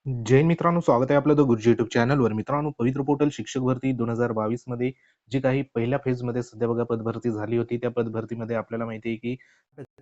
जय हिंद मित्रांनो, स्वागत आहे आपलं द गुरुजी युट्यूब चॅनलवर. मित्रांनो, पवित्र पोर्टल शिक्षक भरती 2022 मध्ये जी काही पहिल्या फेजमध्ये सध्या बघा पदभरती झाली होती, त्या पदभरतीमध्ये आपल्याला माहिती आहे की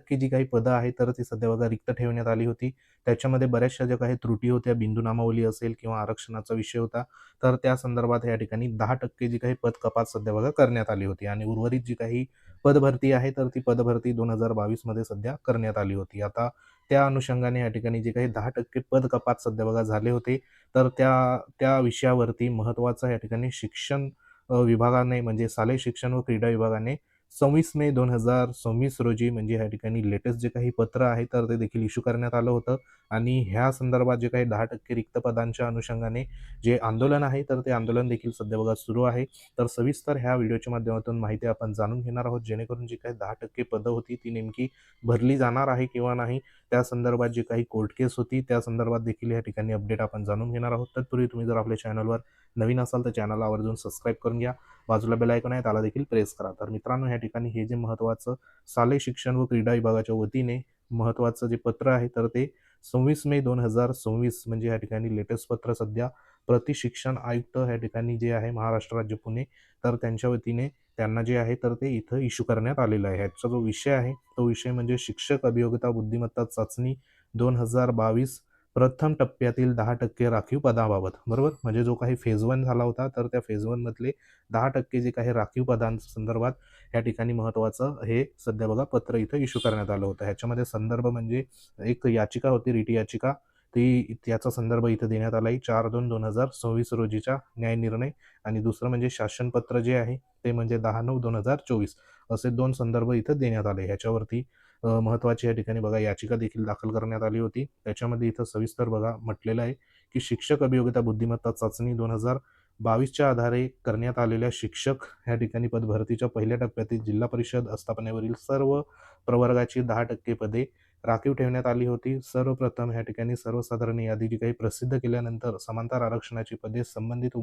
की जी काही पदं आहेत तर ती सध्या बघा रिक्त ठेवण्यात आली होती. त्याच्यामध्ये बऱ्याचशा ज्या काही त्रुटी होत्या, बिंदू नामावली असेल किंवा आरक्षणाचा विषय होता, तर त्या संदर्भात या ठिकाणी 10% जी काही पद कपात सध्या बघा करण्यात आली होती आणि उर्वरित जी काही पदभरती आहे तर ती पदभरती 2022 मध्ये सध्या करण्यात आली होती. आता त्या अनुषंगाने या ठिकाणी जे काही 10% पद कपात सध्या बघा झाले होते, तर त्या त्या विषयावरती महत्त्वाचं या ठिकाणी शिक्षण विभागाने म्हणजे शालेय शिक्षण व क्रीडा विभागाने 26 मे 2026 रोजी म्हणजे या ठिकाणी लेटेस्ट जे काही पत्र आहे, तर ते देखील इश्यू करण्यात आलं होतं आणि ह्या संदर्भात जे काही 10% रिक्त पदांच्या अनुषंगाने जे आंदोलन आहे, तर ते आंदोलन देखील सध्या बघा सुरू आहे. तर सविस्तर ह्या व्हिडिओच्या माध्यमातून माहिती आपण जाणून घेणार आहोत, जेणेकरून जी काही 10% पदं होती, ती नेमकी भरली जाणार आहे किंवा नाही, त्या संदर्भात जी काही कोर्ट केस होती त्या संदर्भात देखील या ठिकाणी अपडेट आपण जाणून घेणार आहोत. तत्पूर्वी तुम्ही जर आपल्या चॅनलवर नवीन असाल तर चॅनलला आवर्जून सबस्क्राईब करून घ्या. बाजूला बेल आयकॉन आहे त्याला देखील प्रेस करा. तर मित्रांनो, या ठिकाणी हे जे महत्त्वाचं शालेय शिक्षण व क्रीडा विभागाच्या वतीने महत्त्वाचं जे पत्र आहे तर ते 26 मे 2026 म्हणजे या ठिकाणी लेटेस्ट पत्र सध्या प्रतिशिक्षण आयुक्त या ठिकाणी जे आहे महाराष्ट्र राज्य पुणे, तर त्यांच्या वतीने त्यांना जे आहे तर ते इथं इश्यू करण्यात आलेलं आहे. ह्याचा जो विषय आहे तो विषय म्हणजे शिक्षक अभियोग्यता बुद्धिमत्ता चाचणी 2022 प्रथम टप्प्यातील 10% राखीव पदाबाबत. बरोबर, म्हणजे जो काही फेज 1 झाला होता, तर त्या फेज 1 मधले 10% जे काही राखीव पदांसंदर्भात या ठिकाणी महत्त्वाचं हे सध्या बघा पत्र इथं इश्यू करण्यात आलं होतं. ह्याच्यामध्ये संदर्भ म्हणजे एक याचिका होती, रिट याचिका, ती त्याचा संदर्भ इथं देण्यात आला आहे 4/2/2026 रोजीचा न्यायनिर्णय. आणि दुसरं म्हणजे शासनपत्र जे आहे ते म्हणजे 10/9/2024 असे 2 संदर्भ इथं देण्यात आले. ह्याच्यावरती महत्त्वाची या ठिकाणी बघा याचिका देखील दाखल करण्यात आली होती. त्याच्यामध्ये इथं सविस्तर बघा म्हटलेलं आहे की शिक्षक अभियोग्यता बुद्धिमत्ता चाचणी 2022च्या आधारे करण्यात आलेल्या शिक्षक या ठिकाणी पदभरतीच्या पहिल्या टप्प्यातील जिल्हा परिषद आस्थापनेवरील सर्व प्रवर्गाची 10% पदे राखीव ठेवण्यात आली होती. सर्वप्रथम या ठिकाणी सर्वसाधारण यादी जी काही प्रसिद्ध केल्यानंतर समांतर आरक्षणाची पदे संबंधित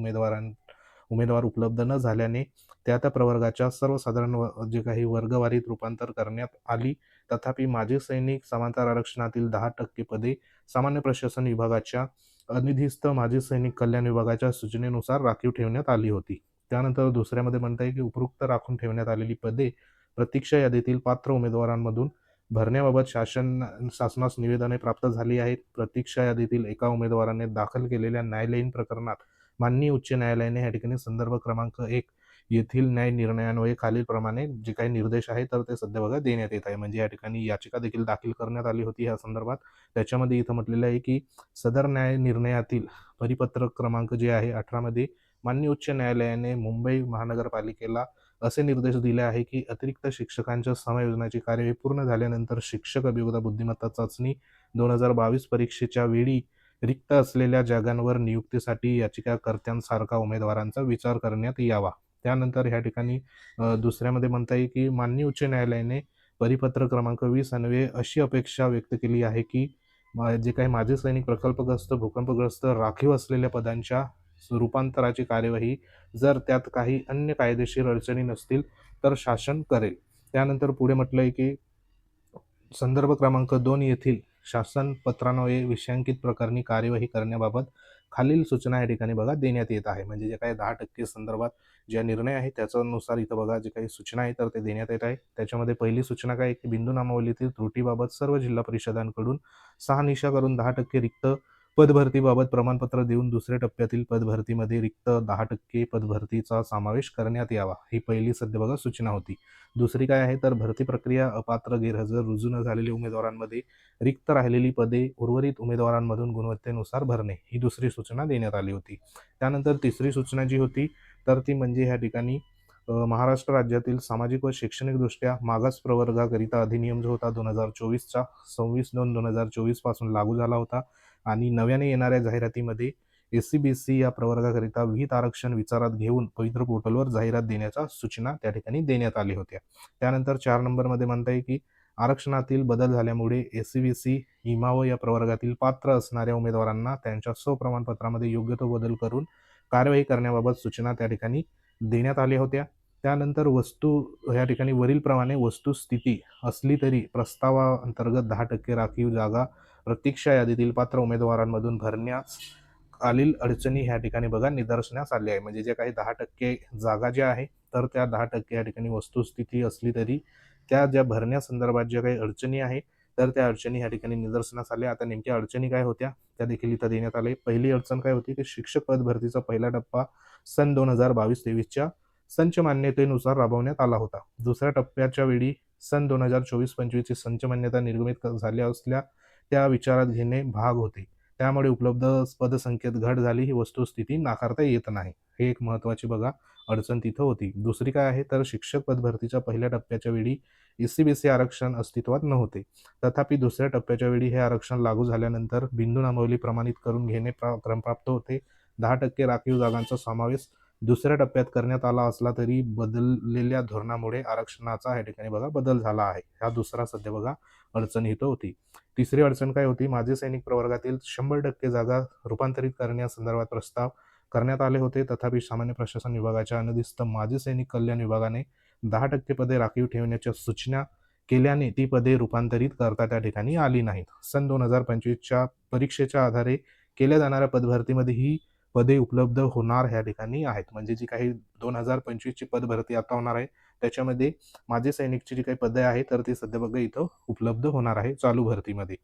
उमेदवार उपलब्ध न झाल्याने त्या प्रवर्गाच्या सर्वसाधारण जे काही वर्गवारीत रूपांतर करण्यात आली. तथापि माजी सैनिक समांतर आरक्षणातील 10% पदे सामान्य प्रशासन विभागाच्या अनिधिस्थ माजी सैनिक कल्याण विभागाच्या सूचनेनुसार राखीव ठेवण्यात आली होती. त्यानंतर दुसऱ्यामध्ये म्हणता येईल की उपरोक्त राखून ठेवण्यात आलेली पदे प्रतीक्षा यादीतील पात्र उमेदवारांमधून भरण्याबाबत शासनास निवेदने प्राप्त झाली आहेत. प्रतीक्षा यादीतील एका उमेदवाराने दाखल केलेल्या न्यायालयीन प्रकरणात माननीय उच्च न्यायालयाने या ठिकाणी संदर्भ क्रमांक 1 येथील न्याय निर्णयान्वये खालीलप्रमाणे जे काही निर्देश आहे तर ते सध्या बघा देण्यात येत आहे. म्हणजे या ठिकाणी याचिका देखील दाखल करण्यात आली होती या संदर्भात. त्याच्यामध्ये इथं म्हटलेलं आहे की सदर न्याय निर्णयातील परिपत्रक क्रमांक जे आहे 18 मध्ये माननीय उच्च न्यायालयाने मुंबई महानगरपालिकेला असे निर्देश दिले आहे की अतिरिक्त शिक्षकांच्या समायोजनाची कार्य पूर्ण झाल्यानंतर शिक्षक अभियोग्यता बुद्धिमत्ता चाचणी 2022 परीक्षेच्या वेळी रिक्त असलेल्या जागांवर नियुक्तीसाठी याचिकाकर्त्यांसारखा उमेदवारांचा विचार करण्यात यावा. त्यानंतर ह्या ठिकाणी दुसऱ्यामध्ये म्हणता येईल की माननीय उच्च न्यायालयाने परिपत्र क्रमांक 20 अन्वये अशी अपेक्षा व्यक्त केली आहे की जे काही माजी सैनिक प्रकल्पग्रस्त भूकंपग्रस्त राखीव असलेल्या पदांच्या रूपांतराची कार्यवाही जर त्यात काही अन्य कायदेशीर अडचणी नसतील तर शासन करेल. त्यानंतर पुढे म्हटलंय की संदर्भ क्रमांक 2 येथील शासन पत्रान्वये विषयांकित प्रकरणी कार्यवाही करण्याबाबत खालील सूचना या ठिकाणी बघा देण्यात येत आहे. म्हणजे जे काही 10% संदर्भात जे निर्णय आहे त्याच्यानुसार इथं बघा जे काही सूचना आहे तर ते देण्यात येत आहे. त्याच्यामध्ये पहिली सूचना काय की बिंदू नामावलीतील त्रुटीबाबत सर्व जिल्हा परिषदांकडून शहानिशा करून 10% रिक्त पदभरतीबाबत प्रमाणपत्र देऊन दुसऱ्या टप्प्यातील पदभरतीमध्ये रिक्त 10% पदभरतीचा समावेश करण्यात यावा. ही पहिली सध्या बघा सूचना होती. दुसरी काय आहे तर भरती प्रक्रिया अपात्र गैरहजर रुजू न झालेल्या उमेदवारांमध्ये रिक्त राहिलेली पदे उर्वरित उमेदवारांमधून गुणवत्तेनुसार भरणे, ही दुसरी सूचना देण्यात आली होती. त्यानंतर तिसरी सूचना जी होती तर ती म्हणजे ह्या ठिकाणी महाराष्ट्र राज्यातील सामाजिक व शैक्षणिकदृष्ट्या मागास प्रवर्गाकरिता अधिनियम जो होता 2024चा 26/2/2024 पासून लागू झाला होता आणि नव्याने येणाऱ्या जाहिरातीमध्ये SC-BC या प्रवर्गाकरिता विहित आरक्षण विचारात घेऊन पवित्र पोर्टलवर जाहिरात देण्याच्या सूचना त्या ठिकाणी देण्यात आल्या होत्या. त्यानंतर 4 नंबरमध्ये म्हणता येईल की आरक्षणातील बदल झाल्यामुळे SC-BC इमाव या प्रवर्गातील पात्र असणाऱ्या उमेदवारांना त्यांच्या स्वप्रमाणपत्रामध्ये योग्य तो बदल करून कार्यवाही करण्याबाबत सूचना त्या ठिकाणी देण्यात आल्या होत्या. त्यानंतर या ठिकाणी वरीलप्रमाणे वस्तुस्थिती असली तरी प्रस्तावाअंतर्गत 10% राखीव जागा प्रतीक्षा यादीतील पात्र उमेदवारांमधून भरण्यास खालील अडचणी ह्या ठिकाणी बघा निदर्शनास आली आहे. म्हणजे जे काही 10% जागा ज्या आहे तर त्या 10% या ठिकाणी वस्तुस्थिती असली तरी त्या ज्या भरण्यासंदर्भात ज्या काही अडचणी आहे तर त्या अडचणी ह्या ठिकाणी निदर्शनास आल्या. आता नेमक्या अडचणी काय होत्या त्या देखील इथं देण्यात आले. पहिली अडचण काय होती की शिक्षक पद भरतीचा पहिला टप्पा सन 2022-23च्या संच मान्यतेनुसार राबवण्यात आला होता. दुसऱ्या टप्प्याच्या वेळी सन 2024-25 ची संच मान्यता निर्गमित झाल्या असल्या त्या विचारात घेणे भाग होते. त्यामुळे उपलब्ध पदसंख्येत घट झाली ही वस्तुस्थिती नाकारता येत नाही. हे एक महत्त्वाची बघा अडचण तिथं होती. दुसरी काय आहे तर शिक्षक पद भरतीच्या पहिल्या टप्प्याच्या वेळी एस-सी-बी-सी आरक्षण अस्तित्वात नव्हते. तथापि दुसऱ्या टप्प्याच्या वेळी हे आरक्षण लागू झाल्यानंतर बिंदू नामावली प्रमाणित करून घेणे क्रमप्राप्त होते. 10% राखीव जागांचा समावेश दुसऱ्या टप्प्यात करण्यात आला असला तरी बदललेल्या धोरणामुळे आरक्षणाचा या ठिकाणी बघा बदल झाला आहे. हा दुसरा सध्या बघा अडचण इथं होती. तिसरी अडचण काय होती माजी सैनिक प्रवर्गातील 100% जागा रूपांतरित करण्यासंदर्भात प्रस्ताव करण्यात आले होते. तथापि सामान्य प्रशासन विभागाच्या अनधिकृत माजी सैनिक कल्याण विभागाने 10% पदे राखीव ठेवण्याच्या सूचना केल्याने ती पदे रूपांतरित करता त्या ठिकाणी आली नाहीत. सन 2025च्या परीक्षेच्या आधारे केल्या जाणाऱ्या पदभरतीमध्ये ही पदे उपलब्ध होणार ह्या ठिकाणी आहेत. म्हणजे जी काही 2025 ची पदभरती आता होणार आहे त्याच्यामध्ये माजी सैनिकची जी काही पदे आहेत तर ती सध्या बघा इथं उपलब्ध होणार आहे चालू भरतीमध्ये.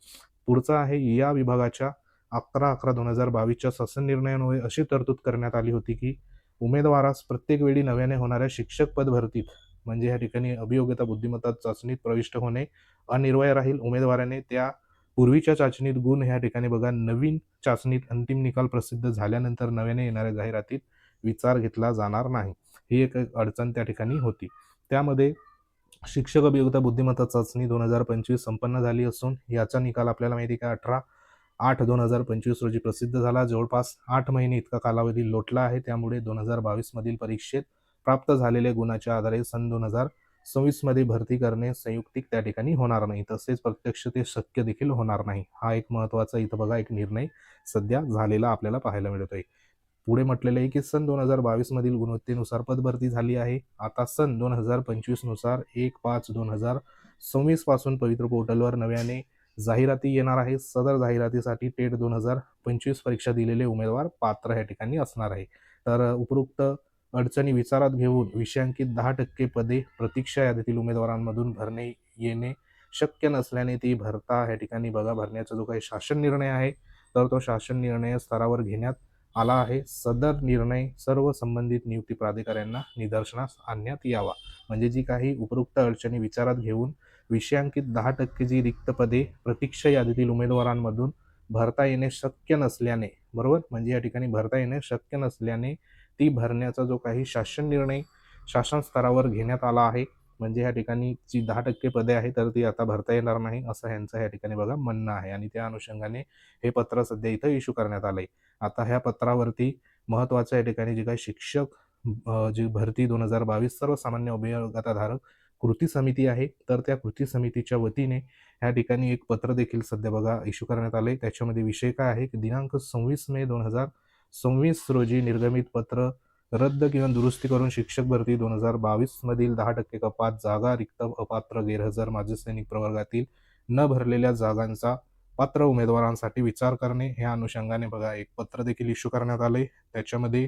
पुढचा आहे या विभागाच्या 11/11/2022च्या शासन निर्णयान्वये अशी तरतूद करण्यात आली होती की उमेदवारास प्रत्येक वेळी नव्याने होणाऱ्या शिक्षक पद भरतीत म्हणजे या ठिकाणी अभियोग्यता बुद्धिमत्ता चाचणीत प्रविष्ट होणे अनिवार्य राहील. उमेदवाराने त्या पूर्वीच्या चाचणीत गुण ह्या ठिकाणी बघा नवीन चाचणीत अंतिम निकाल प्रसिद्ध झाल्यानंतर नव्याने येणाऱ्या जाहिरातीत विचार घेतला जाणार नाही. ही एक अडचण त्या ठिकाणी होती. त्यामध्ये शिक्षक अभियोगिता बुद्धिमत्ता चाचणी 2025 संपन्न झाली असून याचा निकाल आपल्याला माहिती आहे का 18/8/2025 रोजी प्रसिद्ध झाला. जवळपास 8 महिने इतका कालावधी लोटला आहे. त्यामुळे 2022 मधील परीक्षेत प्राप्त झालेल्या गुणाच्या आधारे सन 2026 मध्ये भरती करणे संयुक्तिक त्या ठिकाणी होणार नाही. तसेच प्रत्यक्ष ते शक्य देखील होणार नाही. हा एक महत्त्वाचा इथं बघा एक निर्णय सध्या झालेला आपल्याला पाहायला मिळतोय. पुढे म्हटलेलं आहे की सन 2022 मधील गुणवत्तेनुसार पदभरती झाली आहे. आता सन 2025 नुसार 1/5/2026 पासून पवित्र पोर्टलवर नव्याने जाहिराती येणार आहे. सदर जाहिरातीसाठी टेट 2025 परीक्षा दिलेले उमेदवार पात्र या ठिकाणी असणार आहे. तर उपरोक्त अडचणी विचारात घेऊन विषयांकित 10% पदे प्रतीक्षा यादीतील उमेदवारांमधून भरणे येणे शक्य नसल्याने ती भरता या ठिकाणी बघा भरण्याचा जो काही शासन निर्णय आहे तर तो शासन निर्णय स्तरावर घेण्यात आला आहे. सदर निर्णय सर्व संबंधित नियुक्ती प्राधिकाऱ्यांना निदर्शनास आणण्यात यावा. म्हणजे जी काही उपरोक्त अडचणी विचारात घेऊन विषयांकित 10% जी रिक्त पदे प्रतीक्षा यादीतील उमेदवारांमधून भरता येणे शक्य नसल्याने बरोबर म्हणजे या ठिकाणी भरता येणे शक्य नसल्याने ती भरण्याचा जो काही शासन निर्णय शासन स्तरावर घेण्यात आला आहे. म्हणजे या ठिकाणी जी 10% पदे आहे तर ती आता भरता येणार नाही असं यांचं या ठिकाणी बघा म्हणणं आहे आणि त्या अनुषंगाने हे पत्र सध्या इथं इश्यू करण्यात आलंय. आता ह्या पत्रावरती महत्त्वाचं या ठिकाणी जे काही शिक्षक जी भरती 2022 सर्वसामान्य अभियोग्यताधारक कृती समिती आहे तर त्या कृती समितीच्या वतीने ह्या ठिकाणी एक पत्र देखील सध्या बघा इश्यू करण्यात आले. त्याच्यामध्ये विषय काय आहे की दिनांक 26 मे 2026 रोजी निर्गमित पत्र रद्द किंवा दुरुस्ती करून शिक्षक भरती 2022 मधील 10% कपात जागा रिक्त अपात्र गैरहजर माजी सैनिक प्रवर्गातील न भरलेल्या जागांचा पात्र उमेदवारांसाठी विचार करणे ह्या अनुषंगाने बघा एक पत्र देखील इश्यू करण्यात आले. त्याच्यामध्ये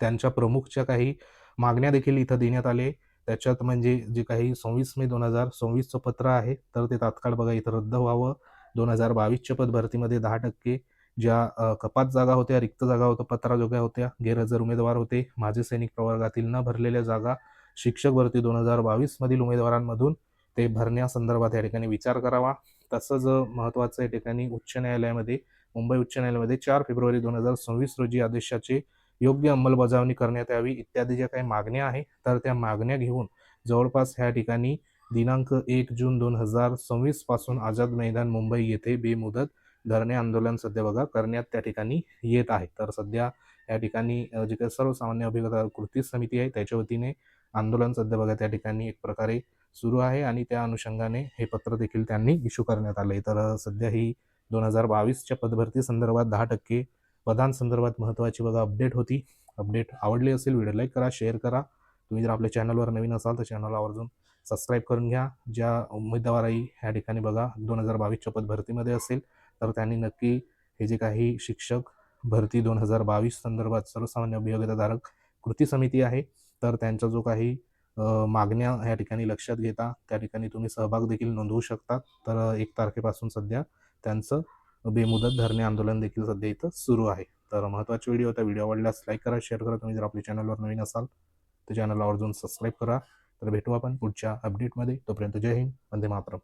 त्यांच्या प्रमुखच्या काही मागण्या देखील इथं देण्यात आले. त्याच्यात म्हणजे जे काही 26 मे 2026चं पत्र आहे तर ते तात्काळ बघा इथं रद्द व्हावं. 2022च्या पदभरतीमध्ये 10% ज्या कपात जागा होत्या रिक्त जागा होत्या पत्राजोग्या होत्या गैरहजर उमेदवार होते माजी सैनिक प्रवर्गातील न भरलेल्या जागा शिक्षक भरती 2022 मधील उमेदवारांमधून ते भरण्यासंदर्भात या ठिकाणी विचार करावा. तसंच महत्त्वाचं या ठिकाणी उच्च न्यायालयामध्ये मुंबई उच्च न्यायालयामध्ये 4 फेब्रुवारी 2026 रोजी आदेशाचे योग्य अंमलबजावणी करण्यात यावी इत्यादी ज्या काही मागण्या आहे तर त्या मागण्या घेऊन जवळपास ह्या ठिकाणी दिनांक 1 जून 2026 पासून आझाद मैदान मुंबई येथे बेमुदत धरणे आंदोलन सध्या बघा करण्यात त्या ठिकाणी येत आहे. तर सध्या या ठिकाणी जे काही सर्वसामान्य अभियोगिता कृती समिती आहे त्याच्या वतीने आंदोलन सध्या बघा त्या ठिकाणी एक प्रकारे सुरू आहे आणि त्या अनुषंगाने हे पत्र देखील त्यांनी इश्यू करण्यात आले. तर सध्या ही 2022च्या पदभरती संदर्भात 10% पदांसंदर्भात महत्त्वाची बघा अपडेट होती. अपडेट आवडली असेल व्हिडिओ लाईक करा शेअर करा. तुम्ही जर आपल्या चॅनलवर नवीन असाल तर चॅनलला आवर्जून सबस्क्राईब करून घ्या. ज्या उमेदवारही ह्या ठिकाणी बघा 2022च्या पदभरतीमध्ये असेल तर त्यांनी नक्की हे जे काही शिक्षक भरती 2022 संदर्भात सर्वसामान्य अभियोग्यताधारक कृती समिती आहे, तर त्यांचा जो काही मागण्या या ठिकाणी लक्षात घेता त्या ठिकाणी तुम्ही सहभाग देखील नोंदवू शकता. तर 1 तारखेपासून सध्या त्यांचं बेमुदत धरणे आंदोलन देखील सध्या इथं सुरू आहे. तर महत्त्वाचा व्हिडिओ होता. व्हिडिओ आवडल्यास लाईक करा, शेअर करा. तुम्ही जर आपल्या चॅनलवर नवीन असाल तर चॅनलला आवर्जून सबस्क्राईब करा. तर भेटू आपण पुढच्या अपडेटमध्ये. तोपर्यंत जय हिंद, वंदे मातरम.